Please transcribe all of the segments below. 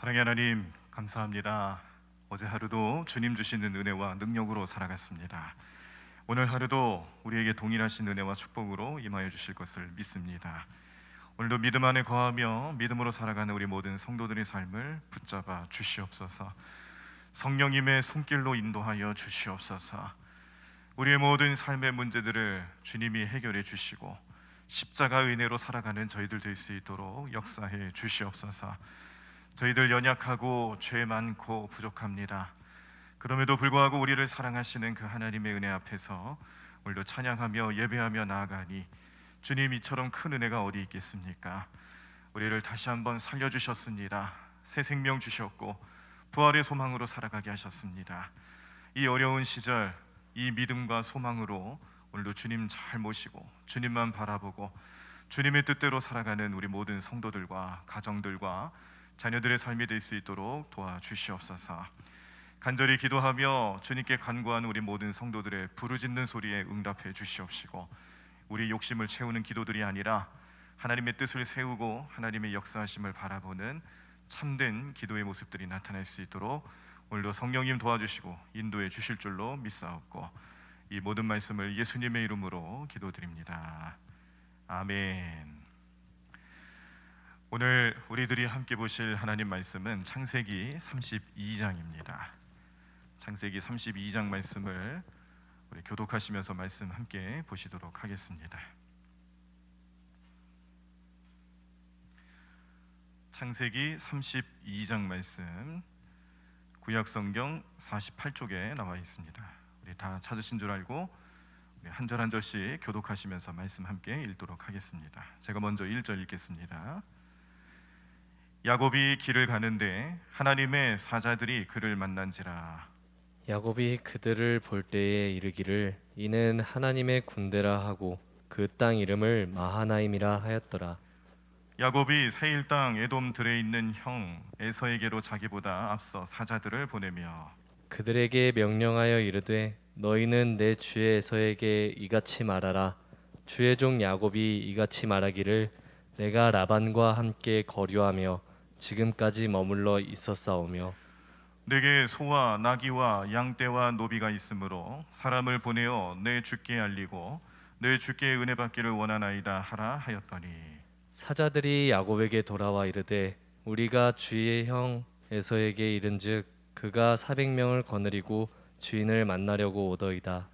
사랑의 하나님, 감사합니다. 어제 하루도 주님 주시는 은혜와 능력으로 살아갔습니다. 오늘 하루도 우리에게 동일하신 은혜와 축복으로 임하여 주실 것을 믿습니다. 오늘도 믿음 안에 거하며 믿음으로 살아가는 우리 모든 성도들의 삶을 붙잡아 주시옵소서. 성령님의 손길로 인도하여 주시옵소서. 우리의 모든 삶의 문제들을 주님이 해결해 주시고 십자가 은혜로 살아가는 저희들 될 수 있도록 역사해 주시옵소서. 저희들 연약하고 죄 많고 부족합니다. 그럼에도 불구하고 우리를 사랑하시는 그 하나님의 은혜 앞에서 오늘도 찬양하며 예배하며 나아가니 주님, 이처럼 큰 은혜가 어디 있겠습니까? 우리를 다시 한번 살려주셨습니다. 새 생명 주셨고 부활의 소망으로 살아가게 하셨습니다. 이 어려운 시절 이 믿음과 소망으로 오늘도 주님 잘 모시고 주님만 바라보고 주님의 뜻대로 살아가는 우리 모든 성도들과 가정들과 자녀들의 삶이 될 수 있도록 도와주시옵소서. 간절히 기도하며 주님께 간구하는 우리 모든 성도들의 부르짖는 소리에 응답해 주시옵시고, 우리 욕심을 채우는 기도들이 아니라 하나님의 뜻을 세우고 하나님의 역사하심을 바라보는 참된 기도의 모습들이 나타날 수 있도록 오늘도 성령님 도와주시고 인도해 주실 줄로 믿사옵고, 이 모든 말씀을 예수님의 이름으로 기도드립니다. 아멘. 오늘 우리들이 함께 보실 하나님 말씀은 창세기 32장입니다. 창세기 32장 말씀을 우리 교독하시면서 말씀 함께 보시도록 하겠습니다. 창세기 32장 말씀, 구약성경 48쪽에 나와 있습니다. 우리 다 찾으신 줄 알고 한 절 한 절씩 교독하시면서 말씀 함께 읽도록 하겠습니다. 제가 먼저 1절 읽겠습니다. 야곱이 길을 가는데 하나님의 사자들이 그를 만난지라. 야곱이 그들을 볼 때에 이르기를 이는 하나님의 군대라 하고 그 땅 이름을 마하나임이라 하였더라. 야곱이 세일 땅 에돔 들에 있는 형 에서에게로 자기보다 앞서 사자들을 보내며 그들에게 명령하여 이르되 너희는 내 주의 에서에게 이같이 말하라. 주의 종 야곱이 이같이 말하기를 내가 라반과 함께 거류하며 지금까지 머물러 있었사오며 내게 소와 나귀와 양떼와 노비가 있으므로 사람을 보내어 내 주께 알리고 내 주께 은혜 받기를 원하나이다 하라 하였더니, 사자들이 야곱에게 돌아와 이르되 우리가 주의 형 에서에게 이른즉 그가 400명을 거느리고 주인을 만나려고 오더이다.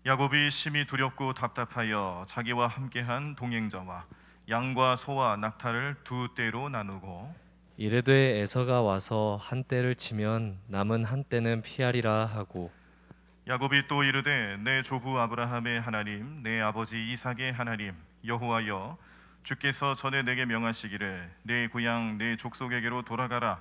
야곱이 심히 두렵고 답답하여 자기와 함께한 동행자와 양과 소와 낙타를 두 떼로 나누고 이르되 에서가 와서 한 떼를 치면 남은 한 떼는 피하리라 하고, 야곱이 또 이르되 내 조부 아브라함의 하나님 내 아버지 이삭의 하나님 여호와여, 주께서 전에 내게 명하시기를 내 고향 내 족속에게로 돌아가라.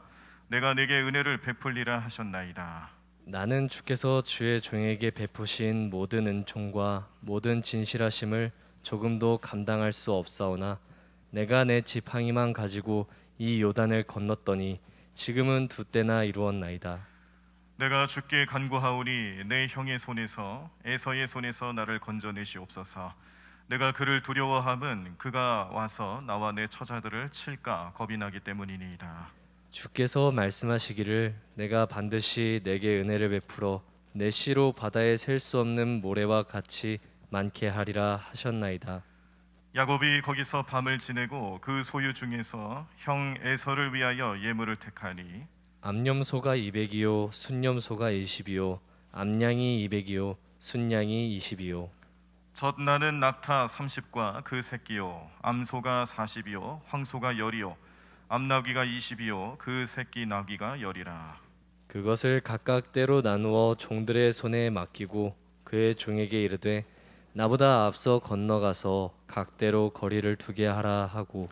내가 내게 은혜를 베풀리라 하셨나이다. 나는 주께서 주의 종에게 베푸신 모든 은총과 모든 진실하심을 조금도 감당할 수 없사오나 내가 내 지팡이만 가지고 이 요단을 건넜더니 지금은 두 때나 이루었나이다. 내가 주께 간구하오니 내 형의 손에서 에서의 손에서 나를 건져내시옵소서. 내가 그를 두려워함은 그가 와서 나와 내 처자들을 칠까 겁이 나기 때문이니이다. 주께서 말씀하시기를 내가 반드시 내게 은혜를 베풀어 내 씨로 바다에 셀 수 없는 모래와 같이 많게 하리라 하셨나이다. 야곱이 거기서 밤을 지내고 그 소유 중에서 형 에서를 위하여 예물을 택하니 암염소가 200이요 순염소가 20이요 암양이 200이요 순양이 20이요 젖나는 낙타 30과 그 새끼요 암소가 40이요 황소가 10이요 암나귀가 20이요 그 새끼 나귀가 10이라. 그것을 각각 때로 나누어 종들의 손에 맡기고 그의 종에게 이르되 나보다 앞서 건너가서 각대로 거리를 두게 하라 하고,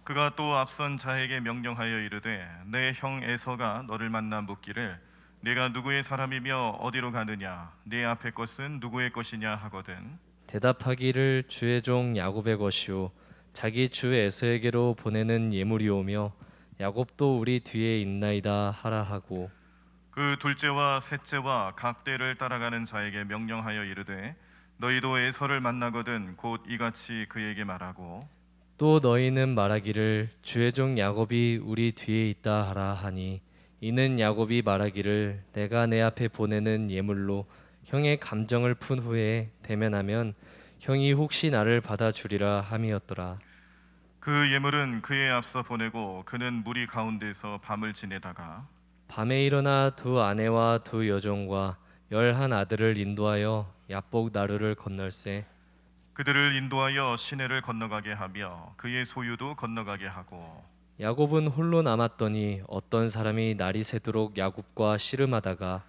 그가 또 앞선 자에게 명령하여 이르되 내 형 에서가 너를 만나 묻기를 네가 누구의 사람이며 어디로 가느냐 네 앞의 것은 누구의 것이냐 하거든 대답하기를 주의 종 야곱의 것이요 자기 주 에서에게로 보내는 예물이오며 야곱도 우리 뒤에 있나이다 하라 하고, 그 둘째와 셋째와 각대를 따라가는 자에게 명령하여 이르되 너희도 에서를 만나거든 곧 이같이 그에게 말하고 또 너희는 말하기를 주의 종 야곱이 우리 뒤에 있다 하라 하니 이는 야곱이 말하기를 내가 내 앞에 보내는 예물로 형의 감정을 푼 후에 대면하면 형이 혹시 나를 받아주리라 함이었더라. 그 예물은 그에 앞서 보내고 그는 무리 가운데서 밤을 지내다가 밤에 일어나 두 아내와 두 여종과 11 아들을 인도하여 야복 나루를 건널세. 그들을 인도하여 시내를 건너가게 하며 그의 소유도 건너가게 하고 야곱은 홀로 남았더니 어떤 사람이 날이 새도록 야곱과 씨름하다가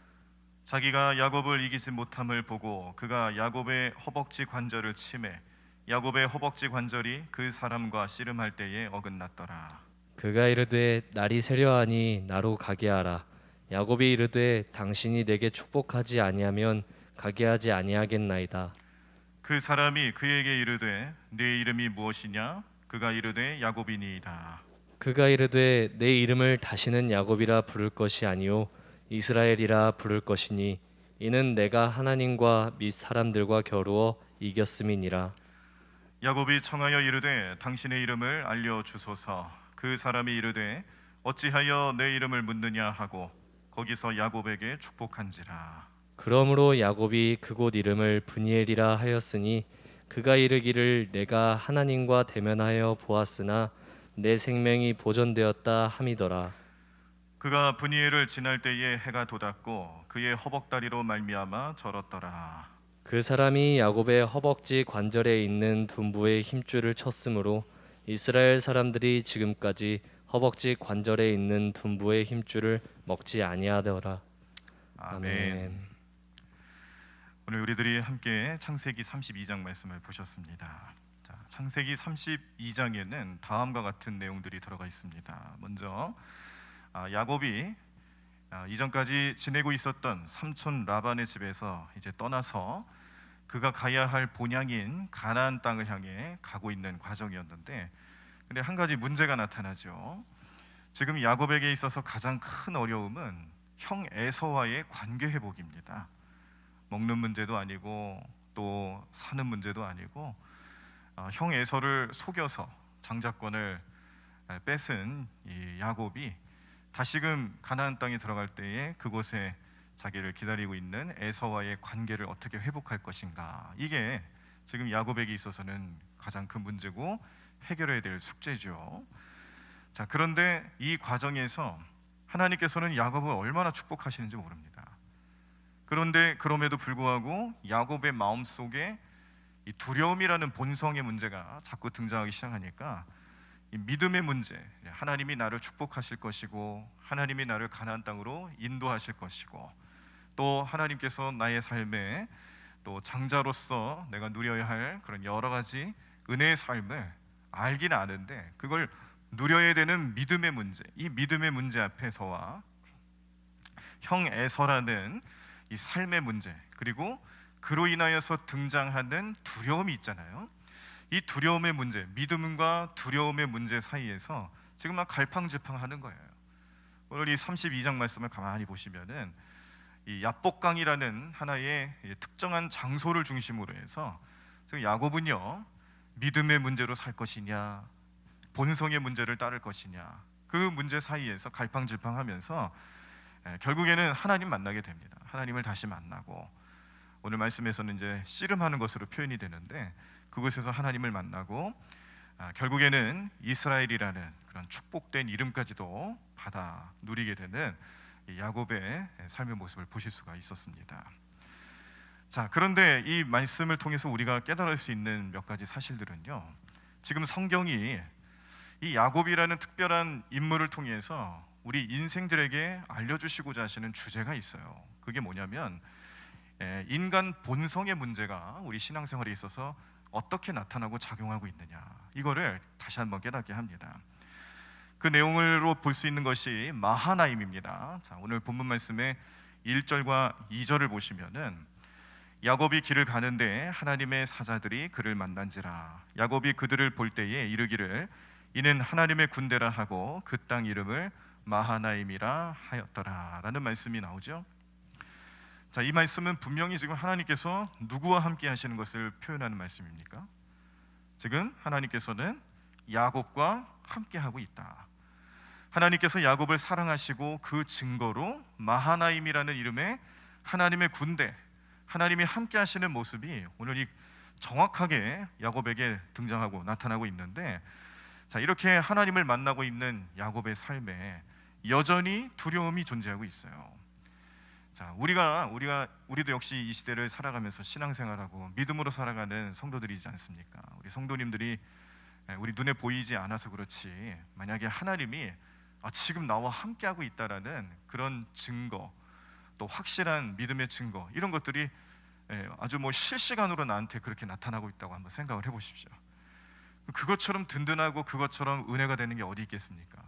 자기가 야곱을 이기지 못함을 보고 그가 야곱의 허벅지 관절을 치매 야곱의 허벅지 관절이 그 사람과 씨름할 때에 어긋났더라. 그가 이르되 날이 새려하니 나로 가게 하라. 야곱이 이르되 당신이 내게 축복하지 아니하면 가게 하지 아니하겠나이다. 그 사람이 그에게 이르되 네 이름이 무엇이냐? 그가 이르되 야곱이니이다. 그가 이르되 내 이름을 다시는 야곱이라 부를 것이 아니요 이스라엘이라 부를 것이니 이는 내가 하나님과 및 사람들과 겨루어 이겼음이니라. 야곱이 청하여 이르되 당신의 이름을 알려 주소서. 그 사람이 이르되 어찌하여 내 이름을 묻느냐 하고 거기서 야곱에게 축복한지라. 그러므로 야곱이 그곳 이름을 브니엘이라 하였으니 그가 이르기를 내가 하나님과 대면하여 보았으나 내 생명이 보존되었다 함이더라. 그가 브니엘을 지날 때에 해가 돋았고 그의 허벅다리로 말미암아 절었더라. 그 사람이 야곱의 허벅지 관절에 있는 둔부의 힘줄을 쳤으므로 이스라엘 사람들이 지금까지 허벅지 관절에 있는 둔부의 힘줄을 먹지 아니하더라. 아멘. 오늘 우리들이 함께 창세기 32장 말씀을 보셨습니다. 자, 창세기 32장에는 다음과 같은 내용들이 들어가 있습니다. 먼저 야곱이 이전까지 지내고 있었던 삼촌 라반의 집에서 이제 떠나서 그가 가야 할 본향인 가나안 땅을 향해 가고 있는 과정이었는데, 근데 한 가지 문제가 나타나죠. 지금 야곱에게 있어서 가장 큰 어려움은 형 에서와의 관계 회복입니다. 먹는 문제도 아니고 또 사는 문제도 아니고 형 에서를 속여서 장자권을 뺏은 이 야곱이 다시금 가나안 땅에 들어갈 때에 그곳에 자기를 기다리고 있는 에서와의 관계를 어떻게 회복할 것인가, 이게 지금 야곱에게 있어서는 가장 큰 문제고 해결해야 될 숙제죠. 자, 그런데 이 과정에서 하나님께서는 야곱을 얼마나 축복하시는지 모릅니다. 그런데 그럼에도 불구하고 야곱의 마음속에 이 두려움이라는 본성의 문제가 자꾸 등장하기 시작하니까 이 믿음의 문제, 하나님이 나를 축복하실 것이고 하나님이 나를 가나안 땅으로 인도하실 것이고 또 하나님께서 나의 삶에 또 장자로서 내가 누려야 할 그런 여러 가지 은혜의 삶을 알긴 아는데 그걸 누려야 되는 믿음의 문제, 이 믿음의 문제 앞에서와 형 에서라는 이 삶의 문제, 그리고 그로 인하여서 등장하는 두려움이 있잖아요. 이 두려움의 문제, 믿음과 두려움의 문제 사이에서 지금 막 갈팡질팡하는 거예요. 오늘 이 32장 말씀을 가만히 보시면은 이 야복강이라는 하나의 특정한 장소를 중심으로 해서 지금 야곱은요, 믿음의 문제로 살 것이냐 본성의 문제를 따를 것이냐, 그 문제 사이에서 갈팡질팡하면서 결국에는 하나님 만나게 됩니다. 하나님을 다시 만나고, 오늘 말씀에서는 이제 씨름하는 것으로 표현이 되는데 그곳에서 하나님을 만나고 결국에는 이스라엘이라는 그런 축복된 이름까지도 받아 누리게 되는 야곱의 삶의 모습을 보실 수가 있었습니다. 자, 그런데 이 말씀을 통해서 우리가 깨달을 수 있는 몇 가지 사실들은요, 지금 성경이 이 야곱이라는 특별한 인물을 통해서 우리 인생들에게 알려주시고자 하시는 주제가 있어요. 그게 뭐냐면 인간 본성의 문제가 우리 신앙생활에 있어서 어떻게 나타나고 작용하고 있느냐, 이거를 다시 한번 깨닫게 합니다. 그 내용으로 볼 수 있는 것이 마하나임입니다. 자, 오늘 본문 말씀의 1절과 2절을 보시면은 야곱이 길을 가는데 하나님의 사자들이 그를 만난지라. 야곱이 그들을 볼 때에 이르기를 이는 하나님의 군대라 하고 그 땅 이름을 마하나임이라 하였더라 라는 말씀이 나오죠. 자, 이 말씀은 분명히 지금 하나님께서 누구와 함께 하시는 것을 표현하는 말씀입니까? 지금 하나님께서는 야곱과 함께하고 있다. 하나님께서 야곱을 사랑하시고 그 증거로 마하나임이라는 이름의 하나님의 군대, 하나님이 함께 하시는 모습이 오늘 이 정확하게 야곱에게 등장하고 나타나고 있는데, 자, 이렇게 하나님을 만나고 있는 야곱의 삶에 여전히 두려움이 존재하고 있어요. 자, 우리도 역시 이 시대를 살아가면서 신앙생활하고 믿음으로 살아가는 성도들이지 않습니까? 우리 성도님들이 우리 눈에 보이지 않아서 그렇지, 만약에 하나님이 지금 나와 함께하고 있다라는 그런 증거, 또 확실한 믿음의 증거, 이런 것들이 아주 실시간으로 나한테 그렇게 나타나고 있다고 한번 생각을 해보십시오. 그것처럼 든든하고 그것처럼 은혜가 되는 게 어디 있겠습니까?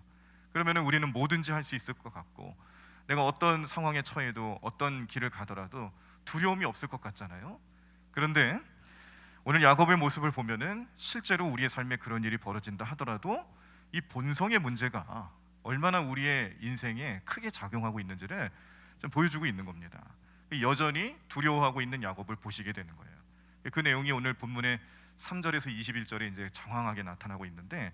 그러면 우리는 뭐든지 할 수 있을 것 같고, 내가 어떤 상황에 처해도 어떤 길을 가더라도 두려움이 없을 것 같잖아요. 그런데 오늘 야곱의 모습을 보면은 실제로 우리의 삶에 그런 일이 벌어진다 하더라도 이 본성의 문제가 얼마나 우리의 인생에 크게 작용하고 있는지를 좀 보여주고 있는 겁니다. 여전히 두려워하고 있는 야곱을 보시게 되는 거예요. 그 내용이 오늘 본문의 3절에서 21절에 이제 장황하게 나타나고 있는데,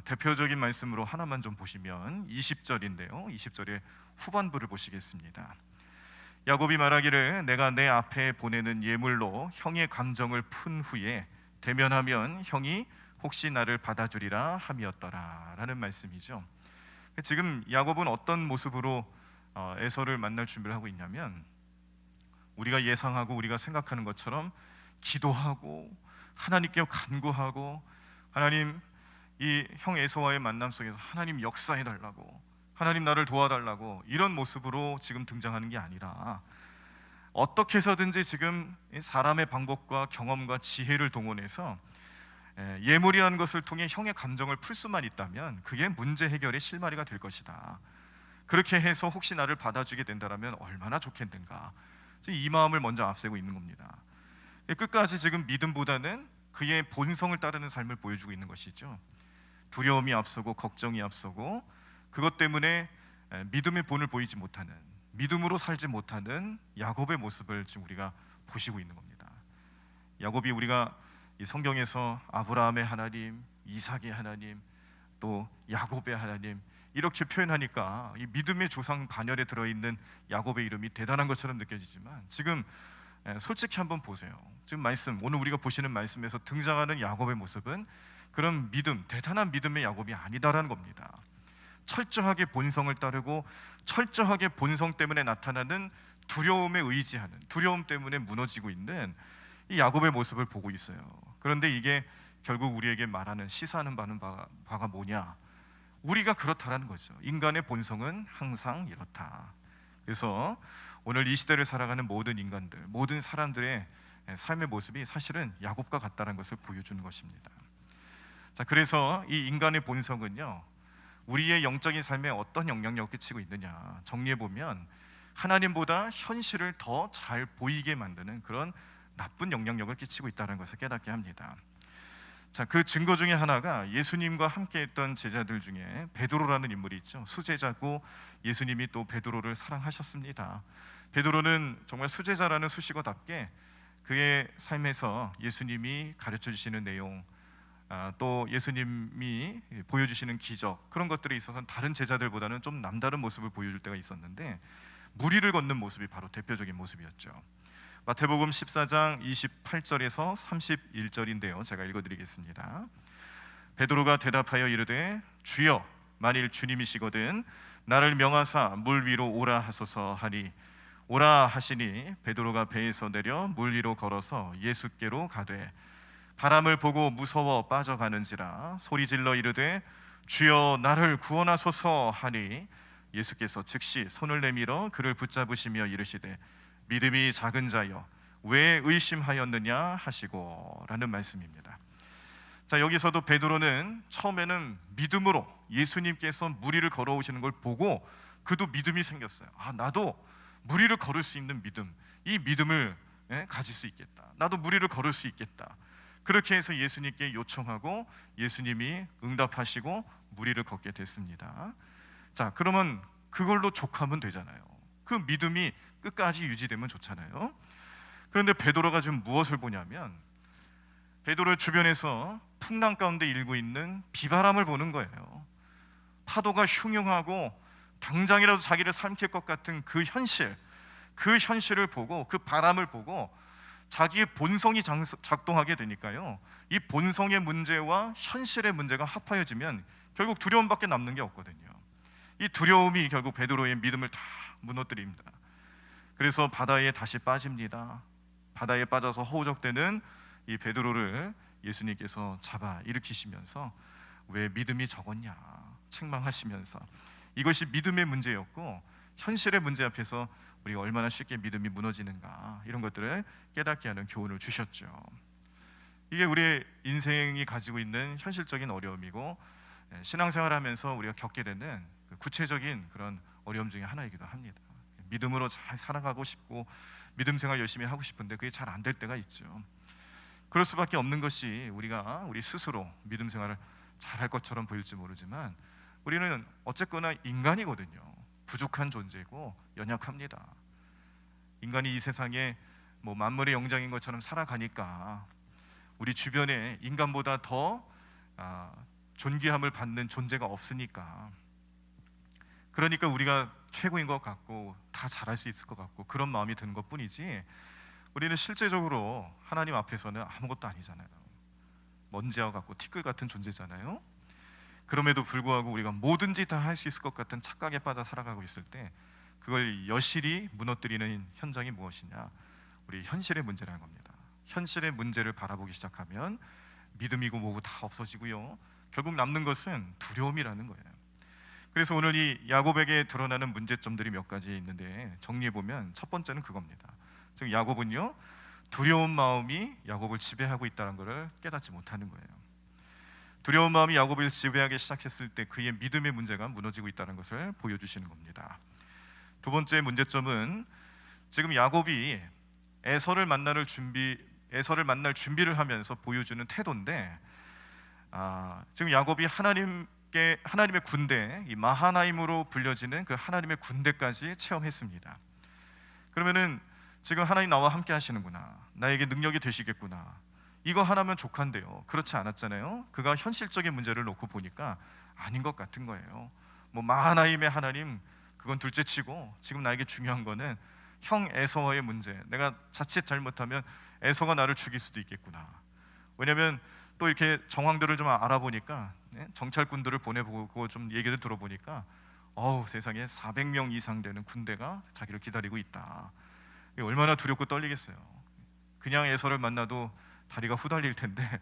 대표적인 말씀으로 하나만 좀 보시면 20절인데요. 20절의 후반부를 보시겠습니다. 야곱이 말하기를 내가 내 앞에 보내는 예물로 형의 감정을 푼 후에 대면하면 형이 혹시 나를 받아주리라 함이었더라 라는 말씀이죠. 지금 야곱은 어떤 모습으로 에서를 만날 준비를 하고 있냐면, 우리가 예상하고 우리가 생각하는 것처럼 기도하고 하나님께 간구하고, 하나님, 이 형 에서와의 만남 속에서 하나님 역사해 달라고, 하나님 나를 도와달라고, 이런 모습으로 지금 등장하는 게 아니라 어떻게 해서든지 지금 사람의 방법과 경험과 지혜를 동원해서 예물이라는 것을 통해 형의 감정을 풀 수만 있다면 그게 문제 해결의 실마리가 될 것이다. 그렇게 해서 혹시 나를 받아주게 된다면 얼마나 좋겠는가, 이 마음을 먼저 앞세고 있는 겁니다. 끝까지 지금 믿음보다는 그의 본성을 따르는 삶을 보여주고 있는 것이죠. 두려움이 앞서고 걱정이 앞서고, 그것 때문에 믿음의 본을 보이지 못하는, 믿음으로 살지 못하는 야곱의 모습을 지금 우리가 보시고 있는 겁니다. 야곱이 우리가 이 성경에서 아브라함의 하나님, 이삭의 하나님, 또 야곱의 하나님 이렇게 표현하니까 이 믿음의 조상 반열에 들어있는 야곱의 이름이 대단한 것처럼 느껴지지만, 지금 솔직히 한번 보세요. 지금 말씀, 오늘 우리가 보시는 말씀에서 등장하는 야곱의 모습은 그런 믿음, 대단한 믿음의 야곱이 아니다라는 겁니다. 철저하게 본성을 따르고 철저하게 본성 때문에 나타나는 두려움에 의지하는, 두려움 때문에 무너지고 있는 이 야곱의 모습을 보고 있어요. 그런데 이게 결국 우리에게 말하는, 시사하는 바가 뭐냐? 우리가 그렇다라는 거죠. 인간의 본성은 항상 이렇다. 그래서 오늘 이 시대를 살아가는 모든 인간들, 모든 사람들의 삶의 모습이 사실은 야곱과 같다는 것을 보여주는 것입니다. 자, 그래서 이 인간의 본성은요, 우리의 영적인 삶에 어떤 영향력을 끼치고 있느냐, 정리해 보면 하나님보다 현실을 더 잘 보이게 만드는 그런 나쁜 영향력을 끼치고 있다는 것을 깨닫게 합니다. 자, 그 증거 중에 하나가 예수님과 함께했던 제자들 중에 베드로라는 인물이 있죠. 수제자고 예수님이 또 베드로를 사랑하셨습니다. 베드로는 정말 수제자라는 수식어답게 그의 삶에서 예수님이 가르쳐 주시는 내용, 또 예수님이 보여주시는 기적, 그런 것들에 있어서는 다른 제자들보다는 좀 남다른 모습을 보여줄 때가 있었는데, 무리를 걷는 모습이 바로 대표적인 모습이었죠. 마태복음 14장 28절에서 31절인데요. 제가 읽어드리겠습니다. 베드로가 대답하여 이르되 주여, 만일 주님이시거든 나를 명하사 물 위로 오라 하소서 하니, 오라 하시니 베드로가 배에서 내려 물 위로 걸어서 예수께로 가되 바람을 보고 무서워 빠져가는지라 소리질러 이르되 주여 나를 구원하소서 하니, 예수께서 즉시 손을 내밀어 그를 붙잡으시며 이르시되 믿음이 작은 자여 왜 의심하였느냐 하시고 라는 말씀입니다. 자, 여기서도 베드로는 처음에는 믿음으로 예수님께서 무리를 걸어오시는 걸 보고 그도 믿음이 생겼어요. 나도 무리를 걸을 수 있는 믿음, 이 믿음을 가질 수 있겠다. 나도 무리를 걸을 수 있겠다. 그렇게 해서 예수님께 요청하고 예수님이 응답하시고 무리를 걷게 됐습니다. 자, 그러면 그걸로 족하면 되잖아요. 그 믿음이 끝까지 유지되면 좋잖아요. 그런데 베드로가 지금 무엇을 보냐면, 베드로의 주변에서 풍랑 가운데 일고 있는 비바람을 보는 거예요. 파도가 흉흉하고 당장이라도 자기를 삼킬 것 같은 그 현실을 보고, 그 바람을 보고 자기의 본성이 작동하게 되니까요, 이 본성의 문제와 현실의 문제가 합하여지면 결국 두려움밖에 남는 게 없거든요. 이 두려움이 결국 베드로의 믿음을 다 무너뜨립니다. 그래서 바다에 다시 빠집니다. 바다에 빠져서 허우적대는 이 베드로를 예수님께서 잡아 일으키시면서 왜 믿음이 적었냐 책망하시면서, 이것이 믿음의 문제였고 현실의 문제 앞에서 우리가 얼마나 쉽게 믿음이 무너지는가, 이런 것들을 깨닫게 하는 교훈을 주셨죠. 이게 우리의 인생이 가지고 있는 현실적인 어려움이고, 신앙생활하면서 우리가 겪게 되는 구체적인 그런 어려움 중에 하나이기도 합니다. 믿음으로 잘 살아가고 싶고 믿음 생활 열심히 하고 싶은데 그게 잘 안 될 때가 있죠. 그럴 수밖에 없는 것이 우리 스스로 믿음 생활을 잘할 것처럼 보일지 모르지만 우리는 어쨌거나 인간이거든요. 부족한 존재고 연약합니다. 인간이 이 세상에 만물의 영장인 것처럼 살아가니까 우리 주변에 인간보다 더 존귀함을 받는 존재가 없으니까, 그러니까 우리가 최고인 것 같고 다 잘할 수 있을 것 같고 그런 마음이 드는 것뿐이지, 우리는 실제적으로 하나님 앞에서는 아무것도 아니잖아요. 먼지와 같고 티끌 같은 존재잖아요. 그럼에도 불구하고 우리가 뭐든지 다 할 수 있을 것 같은 착각에 빠져 살아가고 있을 때 그걸 여실히 무너뜨리는 현장이 무엇이냐? 우리 현실의 문제라는 겁니다. 현실의 문제를 바라보기 시작하면 믿음이고 뭐고 다 없어지고요, 결국 남는 것은 두려움이라는 거예요. 그래서 오늘 이 야곱에게 드러나는 문제점들이 몇 가지 있는데 정리해 보면 첫 번째는 그겁니다. 즉 야곱은요, 두려운 마음이 야곱을 지배하고 있다는 것을 깨닫지 못하는 거예요. 두려운 마음이 야곱을 지배하기 시작했을 때 그의 믿음의 문제가 무너지고 있다는 것을 보여주시는 겁니다. 두 번째 문제점은 지금 야곱이 에서를 만날 준비를 하면서 보여주는 태도인데, 지금 야곱이 하나님의 군대, 이 마하나임으로 불려지는 그 하나님의 군대까지 체험했습니다. 그러면은 지금 하나님 나와 함께 하시는구나, 나에게 능력이 되시겠구나, 이거 하나면 족한데요. 그렇지 않았잖아요. 그가 현실적인 문제를 놓고 보니까 아닌 것 같은 거예요. 마하나임의 하나님 그건 둘째치고 지금 나에게 중요한 거는 형 에서와의 문제, 내가 자칫 잘못하면 에서가 나를 죽일 수도 있겠구나. 왜냐하면 또 이렇게 정황들을 좀 알아보니까, 정찰꾼들을 보내보고 좀 얘기를 들어보니까 세상에 400명 이상 되는 군대가 자기를 기다리고 있다. 얼마나 두렵고 떨리겠어요. 그냥 에서를 만나도 다리가 후달릴 텐데,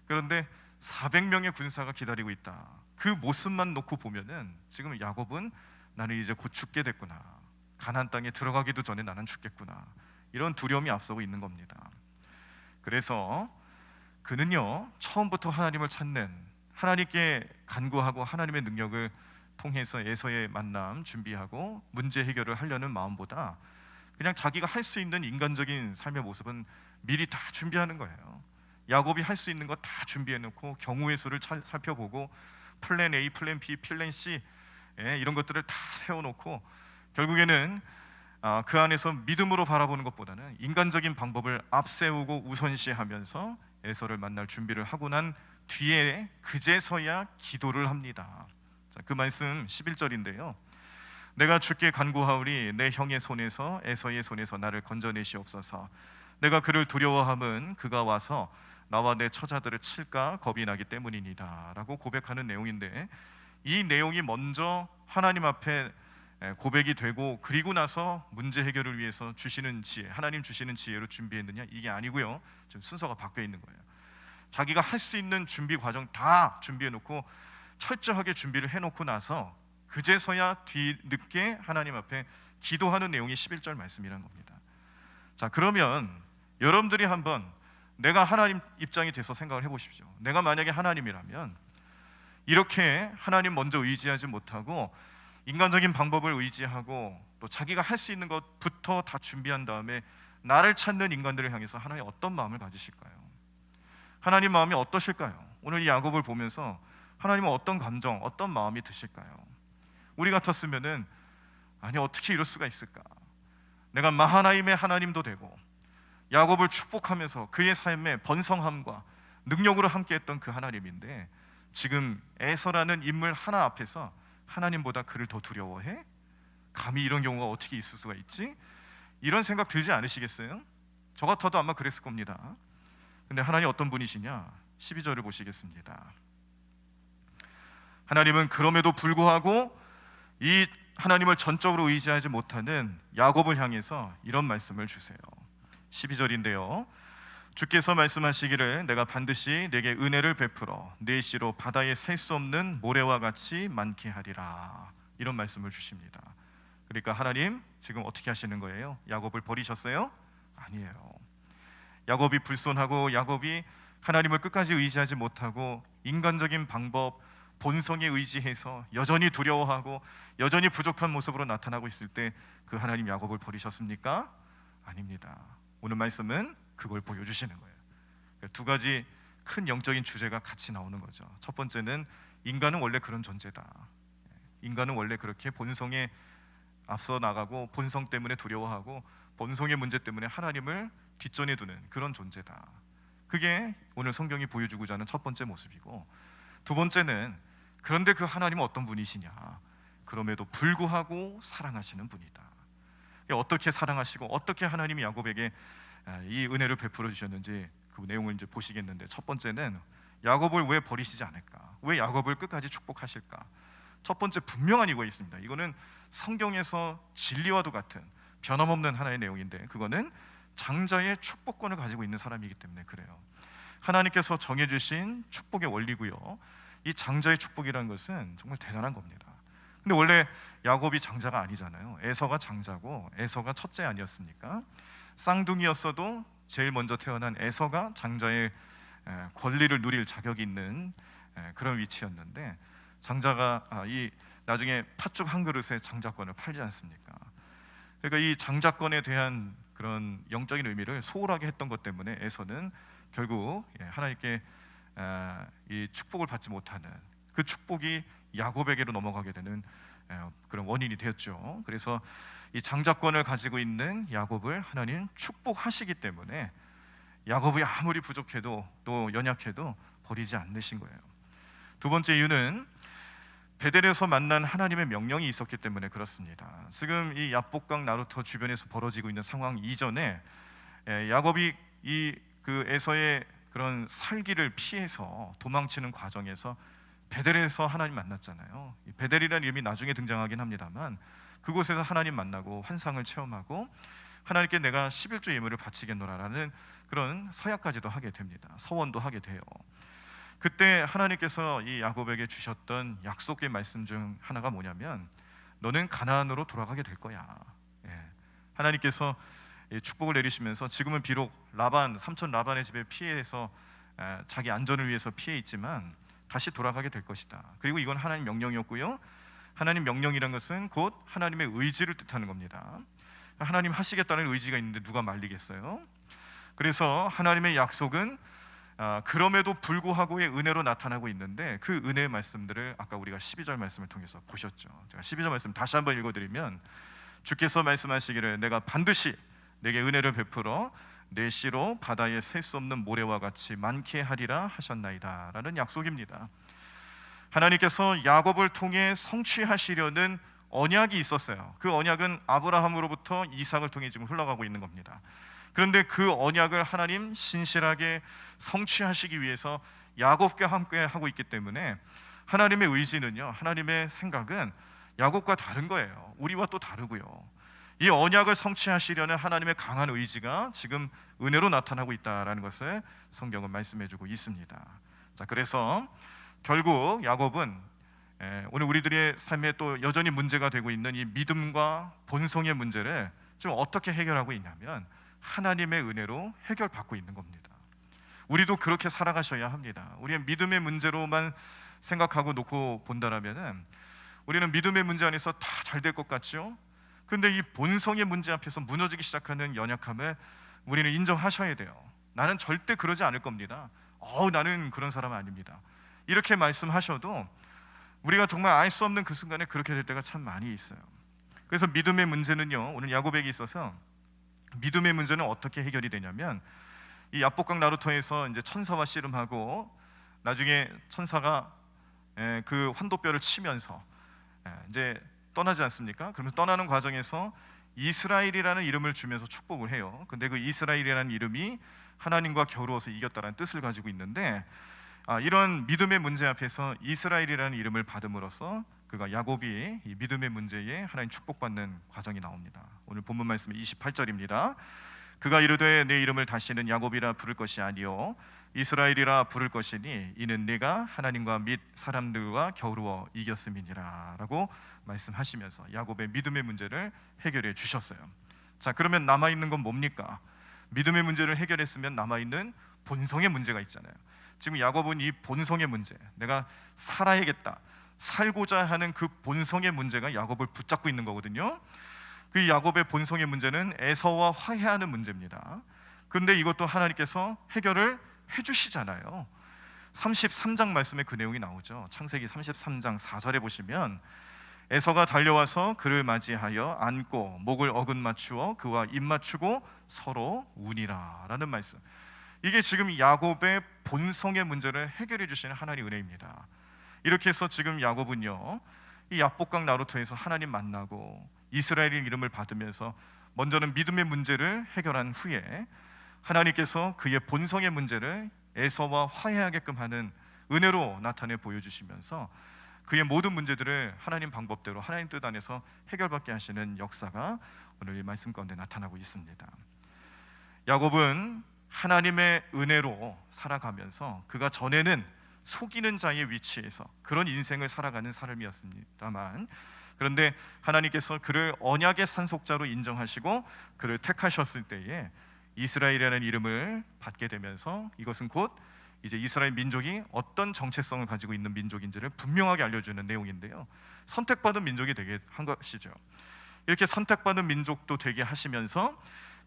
그런데 400명의 군사가 기다리고 있다. 그 모습만 놓고 보면은 지금 야곱은 나는 이제 곧 죽게 됐구나, 가나안 땅에 들어가기도 전에 나는 죽겠구나, 이런 두려움이 앞서고 있는 겁니다. 그래서 그는요, 처음부터 하나님을 찾는, 하나님께 간구하고 하나님의 능력을 통해서 에서의 만남 준비하고 문제 해결을 하려는 마음보다 그냥 자기가 할 수 있는 인간적인 삶의 모습은 미리 다 준비하는 거예요. 야곱이 할 수 있는 거 다 준비해 놓고 경우의 수를 살펴보고 플랜 A, 플랜 B, 플랜 C, 이런 것들을 다 세워놓고 결국에는 그 안에서 믿음으로 바라보는 것보다는 인간적인 방법을 앞세우고 우선시하면서 에서를 만날 준비를 하고 난 뒤에 그제서야 기도를 합니다. 자, 그 말씀 11절인데요. 내가 주께 간구하오리 내 형의 손에서 에서의 손에서 나를 건져내시옵소서. 내가 그를 두려워함은 그가 와서 나와 내 처자들을 칠까 겁이 나기 때문이니라 라고 고백하는 내용인데, 이 내용이 먼저 하나님 앞에 고백이 되고 그리고 나서 문제 해결을 위해서 주시는 지혜, 하나님 주시는 지혜로 준비했느냐, 이게 아니고요, 지금 순서가 바뀌어 있는 거예요. 자기가 할 수 있는 준비 과정 다 준비해 놓고 철저하게 준비를 해놓고 나서 그제서야 뒤늦게 하나님 앞에 기도하는 내용이 11절 말씀이라는 겁니다. 자, 그러면 여러분들이 한번 내가 하나님 입장이 돼서 생각을 해보십시오. 내가 만약에 하나님이라면 이렇게 하나님 먼저 의지하지 못하고 인간적인 방법을 의지하고 또 자기가 할 수 있는 것부터 다 준비한 다음에 나를 찾는 인간들을 향해서 하나님 어떤 마음을 가지실까요? 하나님 마음이 어떠실까요? 오늘 이 야곱을 보면서 하나님은 어떤 감정, 어떤 마음이 드실까요? 우리 같았으면은 아니 어떻게 이럴 수가 있을까? 내가 마하나임의 하나님도 되고 야곱을 축복하면서 그의 삶의 번성함과 능력으로 함께했던 그 하나님인데 지금 에서라는 인물 하나 앞에서 하나님보다 그를 더 두려워해? 감히 이런 경우가 어떻게 있을 수가 있지? 이런 생각 들지 않으시겠어요? 저 같아도 아마 그랬을 겁니다. 근데 하나님 어떤 분이시냐? 12절을 보시겠습니다. 하나님은 그럼에도 불구하고 이 하나님을 전적으로 의지하지 못하는 야곱을 향해서 이런 말씀을 주세요. 12절인데요. 주께서 말씀하시기를 내가 반드시 내게 은혜를 베풀어 내 씨로 바다에 셀 수 없는 모래와 같이 많게 하리라. 이런 말씀을 주십니다. 그러니까 하나님 지금 어떻게 하시는 거예요? 야곱을 버리셨어요? 아니에요. 야곱이 불손하고 야곱이 하나님을 끝까지 의지하지 못하고 인간적인 방법, 본성에 의지해서 여전히 두려워하고 여전히 부족한 모습으로 나타나고 있을 때 그 하나님 야곱을 버리셨습니까? 아닙니다. 오늘 말씀은 그걸 보여주시는 거예요. 두 가지 큰 영적인 주제가 같이 나오는 거죠. 첫 번째는 인간은 원래 그런 존재다. 인간은 원래 그렇게 본성에 앞서 나가고 본성 때문에 두려워하고 본성의 문제 때문에 하나님을 뒷전에 두는 그런 존재다. 그게 오늘 성경이 보여주고자 하는 첫 번째 모습이고, 두 번째는 그런데 그 하나님은 어떤 분이시냐? 그럼에도 불구하고 사랑하시는 분이다. 어떻게 사랑하시고 어떻게 하나님이 야곱에게 이 은혜를 베풀어 주셨는지 그 내용을 이제 보시겠는데, 첫 번째는 야곱을 왜 버리시지 않을까? 왜 야곱을 끝까지 축복하실까? 첫 번째 분명한 이유가 있습니다. 이거는 성경에서 진리와도 같은 변함없는 하나의 내용인데, 그거는 장자의 축복권을 가지고 있는 사람이기 때문에 그래요. 하나님께서 정해주신 축복의 원리고요. 이 장자의 축복이라는 것은 정말 대단한 겁니다. 근데 원래 야곱이 장자가 아니잖아요. 에서가 장자고 에서가 첫째 아니었습니까? 쌍둥이였어도 제일 먼저 태어난 에서가 장자의 권리를 누릴 자격이 있는 그런 위치였는데, 장자가 이 나중에 팥죽 한 그릇에 장자권을 팔지 않습니까? 그러니까 이 장자권에 대한 그런 영적인 의미를 소홀하게 했던 것 때문에 에서는 결국 하나님께 이 축복을 받지 못하는 그 축복이 야곱에게로 넘어가게 되는 그런 원인이 되었죠. 그래서 이 장자권을 가지고 있는 야곱을 하나님 축복하시기 때문에 야곱이 아무리 부족해도 또 연약해도 버리지 않으신 거예요. 두 번째 이유는 베델에서 만난 하나님의 명령이 있었기 때문에 그렇습니다. 지금 이 야복강 나루터 주변에서 벌어지고 있는 상황 이전에 야곱이 이 그 에서의 그런 살기를 피해서 도망치는 과정에서 베델에서 하나님 만났잖아요. 베델이라는 이름이 나중에 등장하긴 합니다만 그곳에서 하나님 만나고 환상을 체험하고 하나님께 내가 11조 예물을 바치겠노라라는 그런 서약까지도 하게 됩니다. 서원도 하게 돼요. 그때 하나님께서 이 야곱에게 주셨던 약속의 말씀 중 하나가 뭐냐면 너는 가나안으로 돌아가게 될 거야. 하나님께서 축복을 내리시면서 지금은 비록 삼촌 라반의 집에 피해서 자기 안전을 위해서 피해 있지만 다시 돌아가게 될 것이다. 그리고 이건 하나님 명령이었고요. 하나님 명령이란 것은 곧 하나님의 의지를 뜻하는 겁니다. 하나님 하시겠다는 의지가 있는데 누가 말리겠어요? 그래서 하나님의 약속은 그럼에도 불구하고의 은혜로 나타나고 있는데, 그 은혜의 말씀들을 아까 우리가 12절 말씀을 통해서 보셨죠. 제가 12절 말씀 다시 한번 읽어드리면, 주께서 말씀하시기를 내가 반드시 내게 은혜를 베풀어 내 씨로 바다에 셀 수 없는 모래와 같이 많게 하리라 하셨나이다 라는 약속입니다. 하나님께서 야곱을 통해 성취하시려는 언약이 있었어요. 그 언약은 아브라함으로부터 이삭을 통해 지금 흘러가고 있는 겁니다. 그런데 그 언약을 하나님 신실하게 성취하시기 위해서 야곱과 함께 하고 있기 때문에 하나님의 의지는요, 하나님의 생각은 야곱과 다른 거예요. 우리와 또 다르고요. 이 언약을 성취하시려는 하나님의 강한 의지가 지금 은혜로 나타나고 있다라는 것을 성경은 말씀해주고 있습니다. 자, 그래서 결국 야곱은 오늘 우리들의 삶에 또 여전히 문제가 되고 있는 이 믿음과 본성의 문제를 지금 어떻게 해결하고 있냐면 하나님의 은혜로 해결받고 있는 겁니다. 우리도 그렇게 살아가셔야 합니다. 우리의 믿음의 문제로만 생각하고 놓고 본다라면은 우리는 믿음의 문제 안에서 다 잘 될 것 같죠? 근데 이 본성의 문제 앞에서 무너지기 시작하는 연약함을 우리는 인정하셔야 돼요. 나는 절대 그러지 않을 겁니다. 나는 그런 사람은 아닙니다. 이렇게 말씀하셔도 우리가 정말 알 수 없는 그 순간에 그렇게 될 때가 참 많이 있어요. 그래서 믿음의 문제는요, 오늘 야곱에게 있어서 믿음의 문제는 어떻게 해결이 되냐면 이 야복강 나루터에서 이제 천사와 씨름하고 나중에 천사가 그 환도뼈를 치면서 이제 떠나지 않습니까? 그러면서 떠나는 과정에서 이스라엘이라는 이름을 주면서 축복을 해요. 근데 그 이스라엘이라는 이름이 하나님과 겨루어서 이겼다라는 뜻을 가지고 있는데, 이런 믿음의 문제 앞에서 이스라엘이라는 이름을 받음으로써 그가 야곱이 이 믿음의 문제에 하나님 축복받는 과정이 나옵니다. 오늘 본문 말씀은 28절입니다. 그가 이르되 내 이름을 다시는 야곱이라 부를 것이 아니요 이스라엘이라 부를 것이니 이는 내가 하나님과 및 사람들과 겨루어 이겼음이니라 라고 말씀하시면서 야곱의 믿음의 문제를 해결해 주셨어요. 자, 그러면 남아있는 건 뭡니까? 믿음의 문제를 해결했으면 남아있는 본성의 문제가 있잖아요. 지금 야곱은 이 본성의 문제, 내가 살아야겠다, 살고자 하는 그 본성의 문제가 야곱을 붙잡고 있는 거거든요. 그 야곱의 본성의 문제는 에서와 화해하는 문제입니다. 그런데 이것도 하나님께서 해결을 해주시잖아요. 33장 말씀에 그 내용이 나오죠. 창세기 33장 4절에 보시면 에서가 달려와서 그를 맞이하여 안고 목을 어긋 맞추어 그와 입 맞추고 서로 우니라 라는 말씀. 이게 지금 야곱의 본성의 문제를 해결해 주시는 하나님의 은혜입니다. 이렇게 해서 지금 야곱은요, 이 야복강 나루터에서 하나님 만나고 이스라엘의 이름을 받으면서 먼저는 믿음의 문제를 해결한 후에 하나님께서 그의 본성의 문제를 에서와 화해하게끔 하는 은혜로 나타내 보여주시면서 그의 모든 문제들을 하나님 방법대로 하나님 뜻 안에서 해결받게 하시는 역사가 오늘 이 말씀 가운데 나타나고 있습니다. 야곱은 하나님의 은혜로 살아가면서 그가 전에는 속이는 자의 위치에서 그런 인생을 살아가는 사람이었습니다만, 그런데 하나님께서 그를 언약의 산속자로 인정하시고 그를 택하셨을 때에 이스라엘이라는 이름을 받게 되면서 이것은 곧 이제 이스라엘 민족이 어떤 정체성을 가지고 있는 민족인지를 분명하게 알려주는 내용인데요, 선택받은 민족이 되게 한 것이죠. 이렇게 선택받은 민족도 되게 하시면서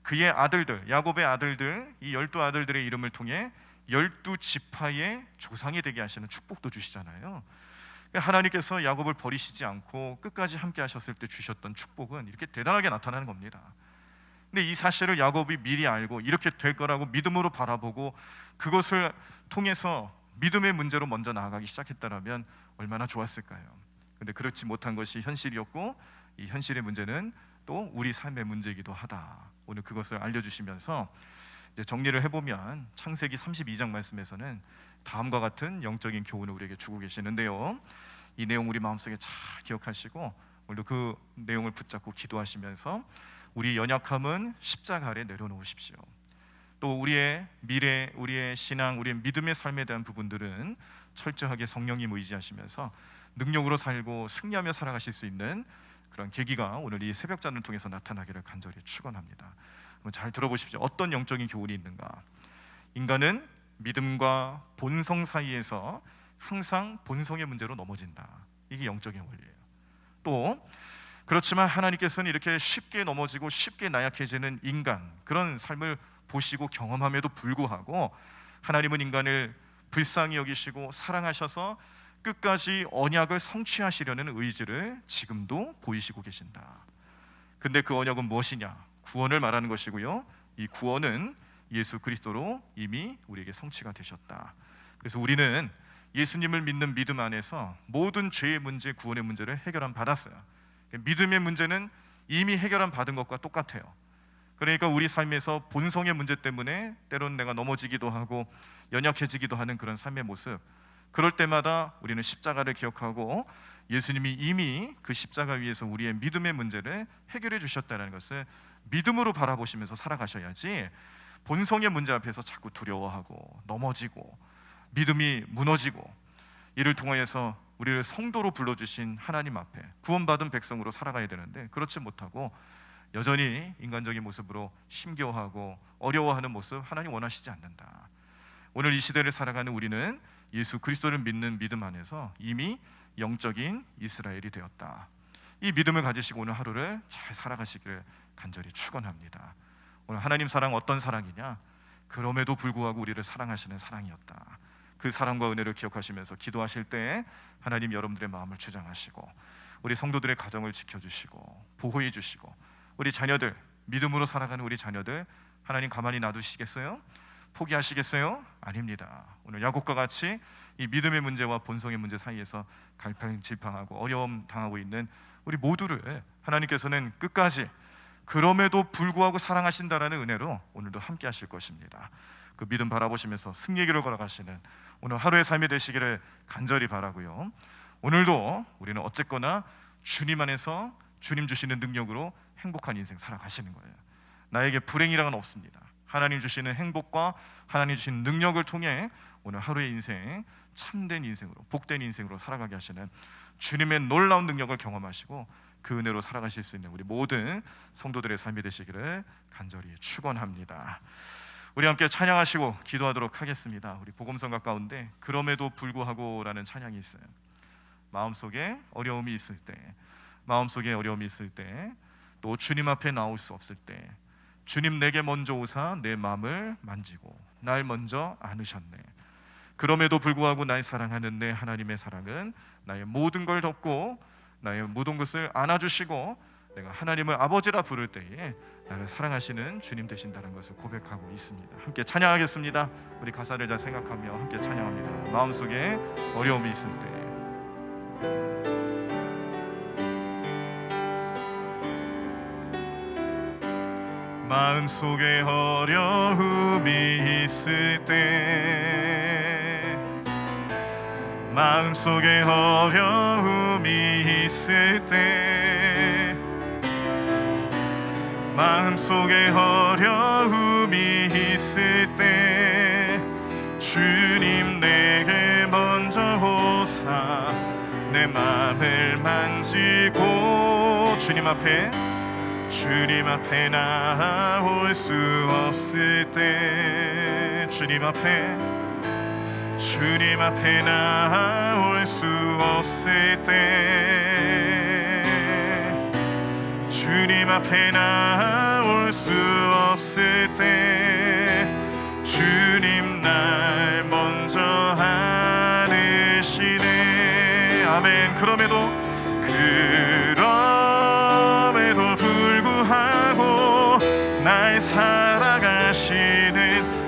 그의 아들들, 야곱의 아들들, 이 12아들들의 이름을 통해 12지파의 조상이 되게 하시는 축복도 주시잖아요. 하나님께서 야곱을 버리시지 않고 끝까지 함께 하셨을 때 주셨던 축복은 이렇게 대단하게 나타나는 겁니다. 근데 이 사실을 야곱이 미리 알고 이렇게 될 거라고 믿음으로 바라보고 그것을 통해서 믿음의 문제로 먼저 나아가기 시작했다면 얼마나 좋았을까요? 근데 그렇지 못한 것이 현실이었고, 이 현실의 문제는 또 우리 삶의 문제이기도 하다. 오늘 그것을 알려주시면서 이제 정리를 해보면 창세기 32장 말씀에서는 다음과 같은 영적인 교훈을 우리에게 주고 계시는데요, 이 내용 우리 마음속에 잘 기억하시고 오늘도 그 내용을 붙잡고 기도하시면서 우리 연약함은 십자가 아래 내려놓으십시오. 또 우리의 미래, 우리의 신앙, 우리의 믿음의 삶에 대한 부분들은 철저하게 성령님 의지하시면서 능력으로 살고 승리하며 살아가실 수 있는 그런 계기가 오늘 이 새벽잔을 통해서 나타나기를 간절히 축원합니다. 한번 잘 들어보십시오. 어떤 영적인 교훈이 있는가? 인간은 믿음과 본성 사이에서 항상 본성의 문제로 넘어진다. 이게 영적인 원리예요. 또 그렇지만 하나님께서는 이렇게 쉽게 넘어지고 쉽게 나약해지는 인간, 그런 삶을 보시고 경험함에도 불구하고 하나님은 인간을 불쌍히 여기시고 사랑하셔서 끝까지 언약을 성취하시려는 의지를 지금도 보이시고 계신다. 근데 그 언약은 무엇이냐? 구원을 말하는 것이고요, 이 구원은 예수 그리스도로 이미 우리에게 성취가 되셨다. 그래서 우리는 예수님을 믿는 믿음 안에서 모든 죄의 문제, 구원의 문제를 해결함 받았어요. 믿음의 문제는 이미 해결함 받은 것과 똑같아요. 그러니까 우리 삶에서 본성의 문제 때문에 때로는 내가 넘어지기도 하고 연약해지기도 하는 그런 삶의 모습, 그럴 때마다 우리는 십자가를 기억하고 예수님이 이미 그 십자가 위에서 우리의 믿음의 문제를 해결해 주셨다는 것을 믿음으로 바라보시면서 살아가셔야지 본성의 문제 앞에서 자꾸 두려워하고 넘어지고 믿음이 무너지고, 이를 통하여서 우리를 성도로 불러주신 하나님 앞에 구원받은 백성으로 살아가야 되는데 그렇지 못하고 여전히 인간적인 모습으로 힘겨워하고 어려워하는 모습 하나님 원하시지 않는다. 오늘 이 시대를 살아가는 우리는 예수 그리스도를 믿는 믿음 안에서 이미 영적인 이스라엘이 되었다. 이 믿음을 가지시고 오늘 하루를 잘 살아가시기를 간절히 축원합니다. 오늘 하나님 사랑 어떤 사랑이냐? 그럼에도 불구하고 우리를 사랑하시는 사랑이었다. 그 사랑과 은혜를 기억하시면서 기도하실 때 하나님 여러분들의 마음을 주장하시고 우리 성도들의 가정을 지켜주시고 보호해 주시고 우리 자녀들, 믿음으로 살아가는 우리 자녀들 하나님 가만히 놔두시겠어요? 포기하시겠어요? 아닙니다. 오늘 야곱과 같이 이 믿음의 문제와 본성의 문제 사이에서 갈팡질팡하고 어려움 당하고 있는 우리 모두를 하나님께서는 끝까지 그럼에도 불구하고 사랑하신다라는 은혜로 오늘도 함께 하실 것입니다. 그 믿음 바라보시면서 승리의 길을 걸어가시는 오늘 하루의 삶이 되시기를 간절히 바라고요. 오늘도 우리는 어쨌거나 주님 안에서 주님 주시는 능력으로 행복한 인생 살아가시는 거예요. 나에게 불행이란 없습니다. 하나님 주시는 행복과 하나님 주시는 능력을 통해 오늘 하루의 인생 참된 인생으로, 복된 인생으로 살아가게 하시는 주님의 놀라운 능력을 경험하시고 그 은혜로 살아가실 수 있는 우리 모든 성도들의 삶이 되시기를 간절히 축원합니다. 우리 함께 찬양하시고 기도하도록 하겠습니다. 우리 복음성가 가운데 그럼에도 불구하고라는 찬양이 있어요. 마음속에 어려움이 있을 때, 마음속에 어려움이 있을 때, 또 주님 앞에 나올 수 없을 때, 주님 내게 먼저 오사 내 마음을 만지고 날 먼저 안으셨네. 그럼에도 불구하고 날 사랑하는 내 하나님의 사랑은 나의 모든 걸 덮고 나의 모든 것을 안아주시고 내가 하나님을 아버지라 부를 때에 나를 사랑하시는 주님 되신다는 것을 고백하고 있습니다. 함께 찬양하겠습니다. 우리 가사를 잘 생각하며 함께 찬양합니다. 마음속에 어려움이 있을 때, 마음속에 어려움이 있을 때, 마음속에 어려움이 있을 때, 마음속에 어려움이 있을 때, 주님 내게 먼저 오사 내 마음을 만지고 주님 앞에 나올 수 없을 때, 주님 앞에 나올 수 없을 때, 주님 앞에 나올 수 없을 때, 주님 날 먼저 안으시네. 아멘. 그럼에도 불구하고 날 사랑하시는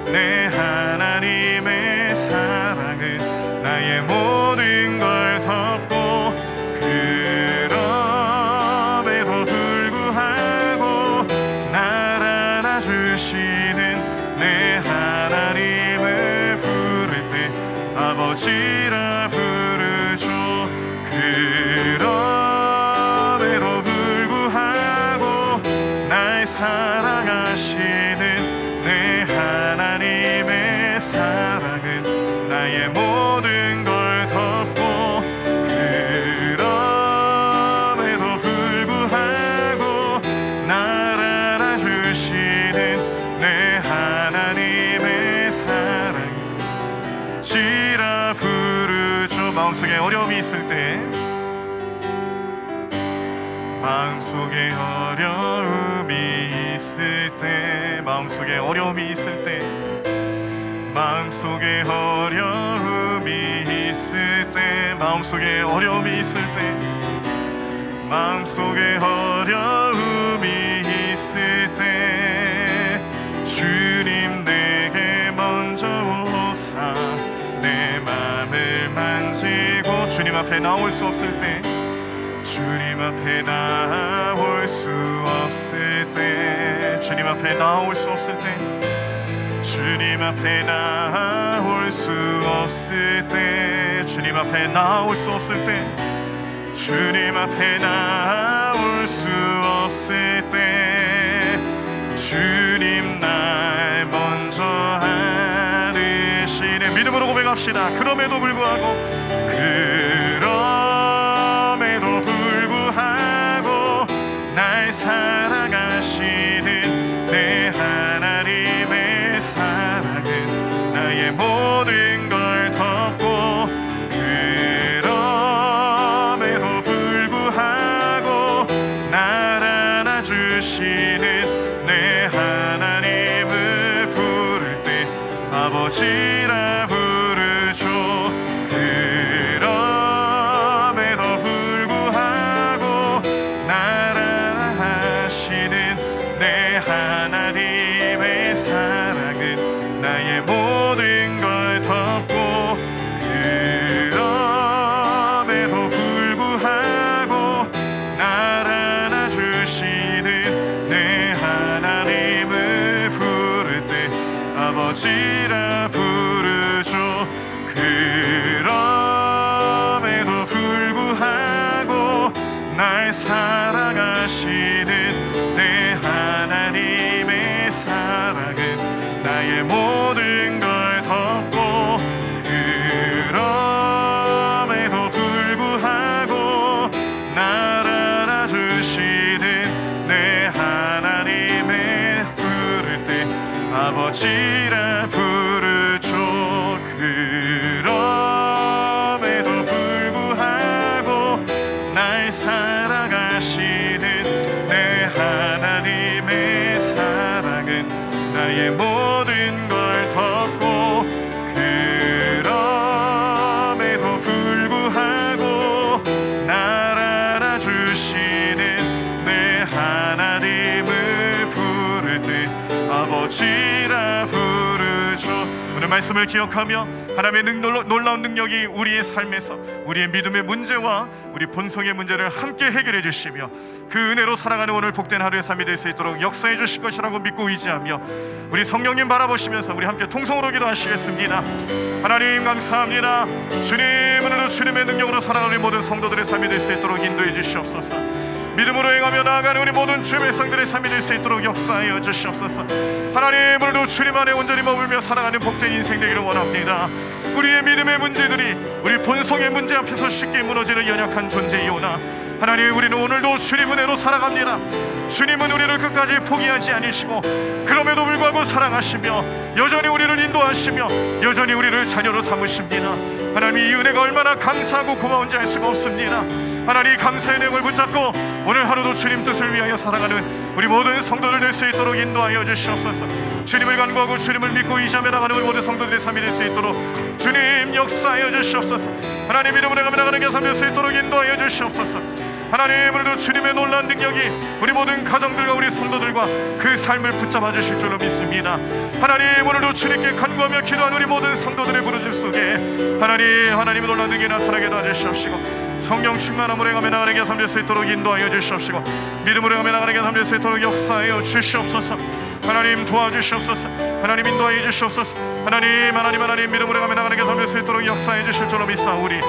내 하나님의 사랑은 나의 모든 걸 덮고, 그럼에도 불구하고 날 안아주시는 내 하나님을 부를 때 아버지라 부르죠. 그럼에도 불구하고 날 사랑하시는 내 하나님의 사랑은 나의 모든 걸 덮고, 그럼에도 불구하고 날 안아주시는 내 하나님의 사랑 지라 부르죠. 마음속에 어려움이 있을 때, 마음속에 어려움이 있을 때, 마음속에 어려움이 있을 때, 마음속에 어려움이 있을 때, 마음속에 어려움이 있을 때, 마음속에 어려움이 있을 때, 주님 내게 먼저 오사 내 마음을 만지고, 주님 앞에 나올 수 없을 때, 주님 앞에 나올 수 없을 때, 주님 앞에 나올 수 없을 때, 주님 앞에 나올 수 없을 때, 주님 앞에 나올 수 없을 때, 주님 앞에 나올 수 없을 때, 주님 날 먼저 안으시네. 믿음으로 고백합시다. 그럼에도 불구하고 날 사랑하시는 내 하나님의 사랑은 나의 모든 걸 덮고, 그럼에도 불구하고 날 안아주시는 내 하나님을 부를 때 아버지라 부르죠. 그럼에도 아버지라 부르죠. 그럼에도 불구하고 날 사랑하시는 내 하나님의 사랑은 나의 모든 걸 덮고, 그럼에도 불구하고 날 알아주시는 내 하나님의 부를 때 아버지라 부르죠. 그럼에도 불구하고 날 사랑하시는 내 하나님의 사랑은 나의 모든 걸 덮고, 그럼에도 불구하고 날 알아주시는 내 하나님을 부를 때 아버지라 부르죠. 오늘 말씀을 기억하며 하나님의 놀라운 능력이 우리의 삶에서 우리의 믿음의 문제와 우리 본성의 문제를 함께 해결해 주시며 그 은혜로 살아가는 오늘 복된 하루의 삶이 될 수 있도록 역사해 주실 것이라고 믿고 의지하며 우리 성령님 바라보시면서 우리 함께 통성으로 기도하시겠습니다. 하나님 감사합니다. 주님, 오늘도 주님의 능력으로 살아가는 우리 모든 성도들의 삶이 될 수 있도록 인도해 주시옵소서. 믿음으로 행하며 나아가는 우리 모든 주의 백성들의 삶이 될 수 있도록 역사하여 주시옵소서. 하나님, 오늘도 주님 안에 온전히 머물며 살아가는 복된 인생 되기를 원합니다. 우리의 믿음의 문제들이 우리 본성의 문제 앞에서 쉽게 무너지는 연약한 존재이오나 하나님, 우리는 오늘도 주님 은혜로 살아갑니다. 주님은 우리를 끝까지 포기하지 않으시고 그럼에도 불구하고 사랑하시며 여전히 우리를 인도하시며 여전히 우리를 자녀로 삼으십니다. 하나님, 이 은혜가 얼마나 감사하고 고마운지 알 수가 없습니다. 하나님, 감사의 내용을 붙잡고 오늘 하루도 주님 뜻을 위하여 살아가는 우리 모든 성도들 될 수 있도록 인도하여 주시옵소서. 주님을 간구하고 주님을 믿고 의지하며 나가는 우리 모든 성도들의 삶이 될 수 있도록 주님 역사하여 주시옵소서. 하나님, 이름으로 가며 나가는 게 삶 될 수 있도록 인도하여 주시옵소서. 하나님, 오늘도 주님의 놀라운 능력이 우리 모든 가정들과 우리 성도들과 그 삶을 붙잡아 주실 줄로 믿습니다. 하나님, 오늘도 주님께 간구하며 기도하는 우리 모든 성도들의 부르심 속에 하나님의 놀라운 능력이 나타나게 도와주시옵시고 성령 충만함으로 행하며 나가는 게 삶 될 수 있도록 인도하여 주시옵시고 믿음으로 행하며 나가는 게 삶 될 수 있도록 역사하여 주시옵소서. 하나님, 도와주시옵소서. 하나님, 인도하여 주시옵소서. 하나님 믿음으로 행하며 나가는 게 삶 될 수 있도록 역사해 주실 줄로 믿사오니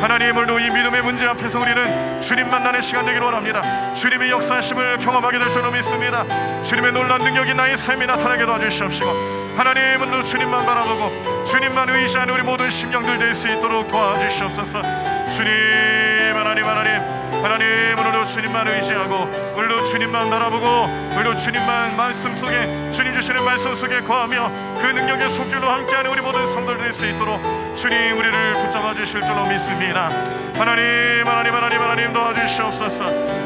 하나님, 오늘도 이 믿음의 문제 앞에서 우리는 주님 만나는 시간 되기를 원합니다. 주님의 역사하심을 경험하게 될 줄로 믿습니다. 주님의 놀라운 능력이 나의 삶에 나타나게 도와주시옵시고 하나님, 오늘도 주님만 바라보고 주님만 의지하는 우리 모든 심령들 될 수 있도록 도와주시옵소서. 주님, 하나님, 오늘도 주님만 의지하고 오늘도 주님만 바라보고 오늘도 주님만 말씀 속에 주님 주시는 말씀 속에 거하며 그 능력의 속길로 함께하는 우리 모든 성도들 될 수 있도록 주님 우리를 붙잡아 주실 줄로 믿습니다. 하나님 도와주시옵소서.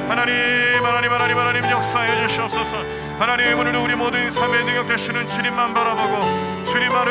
하나님 역사해 주시옵소서. 하나님, 오늘도 우리 모든 삶의 능력 되시는 주님만 바라보고 주님만